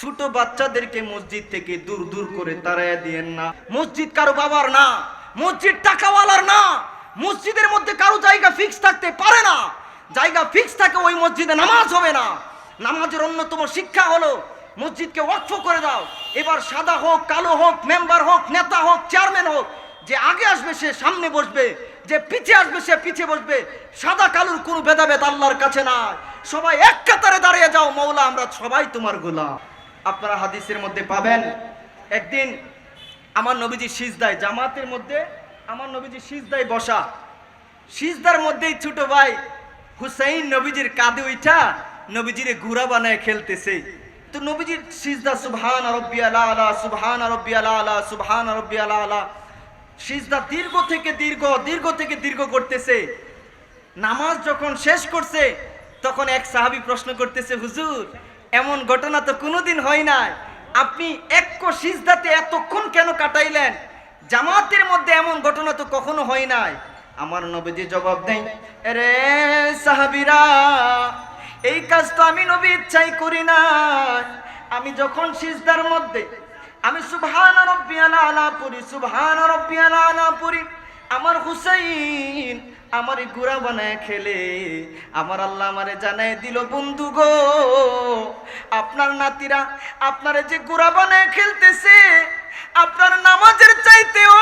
ছোট বাচ্চাদেরকে মসজিদ থেকে দূর দূর করে তাড়াইয়া দিয়েন না। মসজিদ কারো বাবার না, মসজিদ টাকাওয়ালার না। মসজিদের মধ্যে কারো জায়গা ফিক্স থাকতে পারে না। জায়গা ফিক্স থাকে ওই মসজিদে নামাজ হবে না। নামাজের অন্যতম শিক্ষা হলো মসজিদকে ওয়াকফ করে দাও। এবার সাদা হোক, কালো হোক, মেম্বার হোক, নেতা হোক, চেয়ারম্যান হোক, যে আগে আসবে সে সামনে বসবে, যে পিছে আসবে সে পিছে বসবে। সাদা কালোর কোনো ভেদাভেদ আল্লাহর কাছে না। সবাই এক কাতারে দাঁড়িয়ে যাও, মওলা আমরা সবাই তোমার গোলাম। আপনারা হাদিসের মধ্যে পাবেন, একদিন আমার নবীজি সিজদায়, জামাতের মধ্যে আমার নবীজি সিজদায় বসা, সিজদার মধ্যেই ছোট ভাই হুসাইন নবীজির কাঁধে উঠা নবীজিরে গুড়া বানায় খেলতেছে। তো নবীজির সিজদা সুবহান রাব্বিয়াল আলা, সুবহান রাব্বিয়াল আলা, সুবহান রাব্বিয়াল আলা, সিজদা দীর্ঘ থেকে দীর্ঘ করতেছে। নামাজ যখন শেষ করছে তখন এক সাহাবী প্রশ্ন করতেছে, হুজুর এমন ঘটনা তো কোনোদিন হয় নাই, আপনি এক সিজদাতে এতক্ষণ কেন কাটাইলেন? জামাতের মধ্যে এমন ঘটনা তো কখনো হয় নাই। আমার নবীজি জবাব দেন, আরে সাহাবীরা, এই কাজ তো আমি নবী ইচ্ছাই করি না। আমি যখন সিজদার মধ্যে আমি সুবহান রাব্বিয়াল আলা পড়ি, সুবহান রাব্বিয়াল আলা পড়ি, আমার হুসাইন আমারে গুড়া বানায় খেলে, আমার আল্লাহ আমারে জানায় দিল, বন্ধু গো, আপনার নাতিরা আপনারে যে গুড়া বানায় খেলতেছে, আপনার নামাজের চাইতেও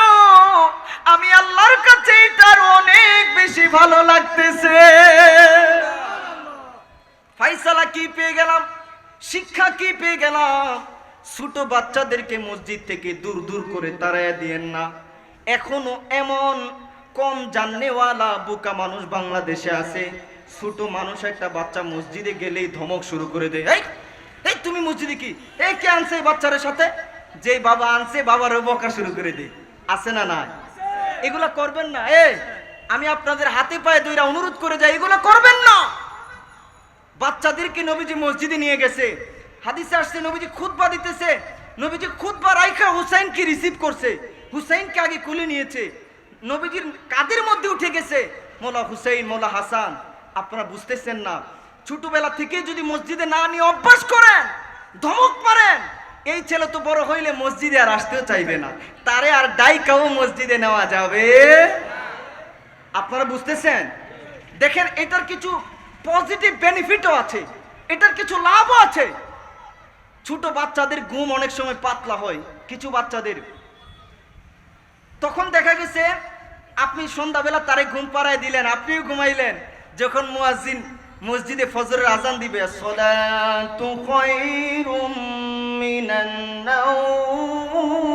আমি আল্লাহর কাছে এটার অনেক বেশি ভালো লাগতেছে। ফাইসালা কি পেয়ে গেলাম, শিক্ষা কি পেয়ে গেলাম? ছোট বাচ্চাদেরকে মসজিদ থেকে দূর দূর করে তাড়াইয়া দিয়েন না। এখনো এমন কম জাননেওয়ালা বোকা মানুষ বাংলাদেশে আছে। ছোট মানুষ একটা বাচ্চা মসজিদে গেলেই ধমক শুরু করে দেয়, এই তুমি মসজিদে কি, এই কে আনছে এই বাচ্চাদের সাথে? যে বাবা আনছে বাবারও বকা শুরু করে দেয়, আছে না না? এগুলা করবেন না। আমি আপনাদের হাতে পায়ে ধরে অনুরোধ করে যাই, এগুলা করবেন না। বাচ্চাদেরকে নবীজি মসজিদে নিয়ে গেছে, হাদিসে আসছে নবীজি খুতবা দিতেছে, নবীজি খুতবা রাইখা হুসাইনকে রিসিভ করছে, হুসাইনকে আগে কুলে নিয়েছে, নবীজির কাদের মধ্যে উঠে গেছে মোলা হুসাইন, মোলা হাসান। আপনারা বুঝতেছেন না, ছোটবেলা থেকে যদি মসজিদে না নিয়ে অভ্যাস করেন, ধমক মারেন, এই ছেলে তো বড় হইলে মসজিদে আর আসতেও চাইবে না, তারে আর ডাইকাও মসজিদে নেওয়া যাবে। আপনারা বুঝতেছেন? দেখেন, এটার কিছু পজিটিভ বেনিফিটও আছে, এটার কিছু লাভও আছে। ছোট বাচ্চাদের ঘুম অনেক সময় পাতলা হয়, কিছু বাচ্চাদের। তখন দেখা গেছে আপনি সন্ধ্যাবেলা তারে ঘুম পাড়ায় দিলেন, আপনিও ঘুমাইলেন। যখন মুয়াজ্জিন মসজিদে ফজরের আজান দিবে, সলাতু খায়রুম মিনান নাওম,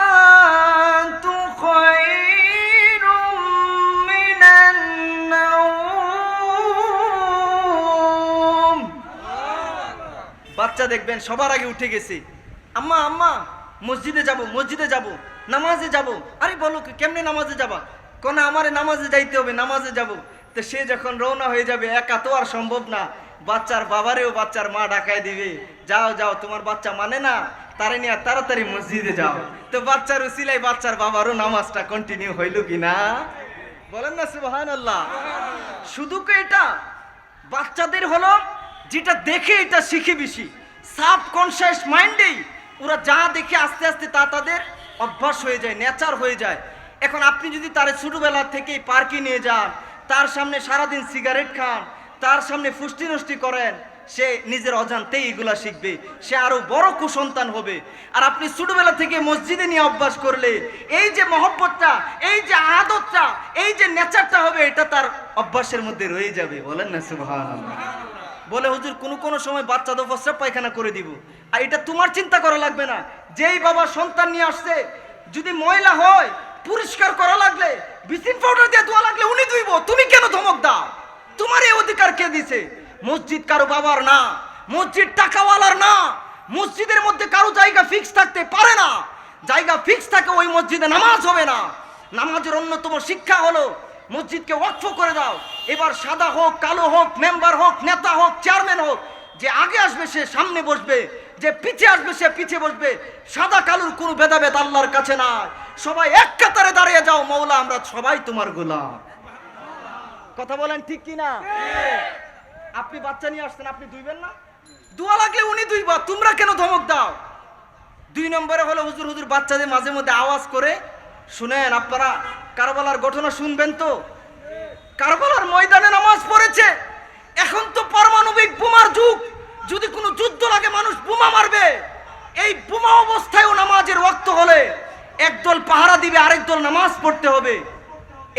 আসসালাতু খায়রুম মিনান নাওম। বাচ্চা দেখবেন সবার আগে উঠে গেছে, আম্মা আম্মা মসজিদে যাব, মসজিদে যাব, নামাজে যাব। আরে বলো কেমনে নামাজে যাবা? কোন আমারে নামাজে যাইতে হবে, নামাজে যাব। তো সে যখন রওনা হয়ে যাবে, একা তো আর সম্ভব না, বাচ্চার বাবারেও বাচ্চার মা ডাকায় দিবে, যাও যাও তোমার বাচ্চা মানে না, তারে নিয়ে তাড়াতাড়ি মসজিদে যাও। তো বাচ্চার উসিলায় বাচ্চার বাবারও নামাজটা কন্টিনিউ হইল কিনা? বলেন না সুবহানাল্লাহ। শুধু কি এটা বাচ্চাদের হলো, যেটা দেখে এটা শিখে বেশি, সাবকনশিয়াস মাইন্ডেই ওরা যা দেখে আস্তে আস্তে তা তাদের অভ্যাস হয়ে যায়, নেচার হয়ে যায়। এখন আপনি যদি তার ছোটবেলা থেকেই পার্কে নিয়ে যান, তার সামনে সারাদিন সিগারেট খান, তার সামনে ফুষ্টি নষ্টি করেন, সে নিজের অজান্তেই এগুলা শিখবে, সে আরো বড় কুসন্তান হবে। আর আপনি ছোটবেলা থেকে মসজিদে নিয়ে অভ্যাস করলে এই যে মহব্বতটা, এই যে আদতটা, এই যে নেচারটা হবে, এটা তার অভ্যাসের মধ্যে রয়ে যাবে। বলেন না সুবহানাল্লাহ। বলে হুজুর কোনো সময় বাচ্চা তো প্রস্রাব পায়খানা করে দিব, আর এটা তোমার চিন্তা করা লাগবে না। যেই বাবা সন্তান নিয়ে আসছে, যদি ময়লা হয় পরিষ্কার করা লাগলে, ব্লিচিং পাউডার দিয়ে ধোয়া লাগলে উনি ধুইব, তুমি কেন ধমক দাও? তোমার এই অধিকার কে দিছে? মসজিদ কারো বাবার না, মসজিদ টাকাওয়ালার না। মসজিদের মধ্যে কারো জায়গা ফিক্স থাকতে পারে না। জায়গা ফিক্স থাকে ওই মসজিদে নামাজ হবে না। নামাজের অন্যতম শিক্ষা হলো মসজিদকে ওয়াকফ করে দাও। এবার সাদা হোক, কালো হোক, মেম্বার হোক, নেতা হোক, চেয়ারম্যান হোক, যে আগে আসবে সে সামনে বসবে, যে পিছে আসবে সে পিছে বসবে। সাদা কালোর কোনো ভেদাভেদ আল্লাহর কাছে নাই। সবাই এক কাতারে দাঁড়িয়ে যাও, মওলা আমরা সবাই তোমার গোলাম। কথা বলেন ঠিক কি না? আপনি বাচ্চা নিয়ে আসছেন, আপনি ধুইবেন না? দোয়া লাগলে উনি ধুইবা, তোমরা কেন ধমক দাও? 2 নম্বরে হলো হুজুর হুজুর বাচ্চাদের মাঝে মধ্যে আওয়াজ করে। শুনেন, আপনারা কারবালার ঘটনা শুনবেন তো? কারবালার ময়দানে নামাজ পড়েছে। এখন তো পারমাণবিক বোমার যুগ, যদি কোনো যুদ্ধ লাগে মানুষ বোমা মারবে। এই বোমা অবস্থায়ও নামাজের ওয়াক্ত হলে একদল পাহারা দিবে, আরেক দল নামাজ পড়তে হবে।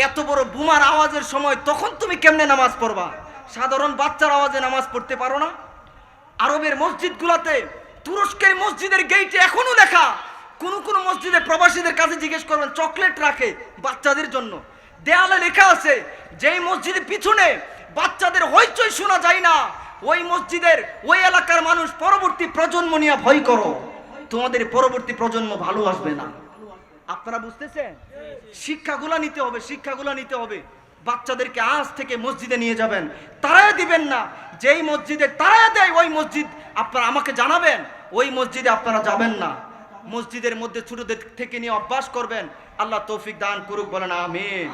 এত বড় বোমার আওয়াজের সময় তখন তুমি কেমনে নামাজ পড়বা? সাধারণ বাচ্চার আওয়াজে নামাজ পড়তে পারো না? আরবের মসজিদগুলোতে, তুরস্কের মসজিদের গেইটে এখনো লেখা, কোন কোন মসজিদে প্রবাসীদের কাছে জিজ্ঞেস করবেন, চকলেট রাখে বাচ্চাদের জন্য। দেয়ালে লেখা আছে, যেই মসজিদের পিছনে বাচ্চাদের হইচই শোনা যায় না, ওই মসজিদের ওই এলাকার মানুষ পরবর্তী প্রজন্ম নিয়ে ভয় করো, তোমাদের পরবর্তী প্রজন্ম ভালো আসবে না। আপনারা বুঝতেছেন? শিক্ষাগুলা নিতে হবে, শিক্ষাগুলা নিতে হবে। বাচ্চাদেরকে আজ থেকে মসজিদে নিয়ে যাবেন, তারাই দিবেন না। যেই মসজিদে তারাই দেয় ওই মসজিদ আপনারা আমাকে জানাবেন, ওই মসজিদে আপনারা যাবেন না। মসজিদের মধ্যে ছোটদের থেকে নিয়ে অভ্যাস করবেন। আল্লাহ তৌফিক দান করুক, বলেন আমিন।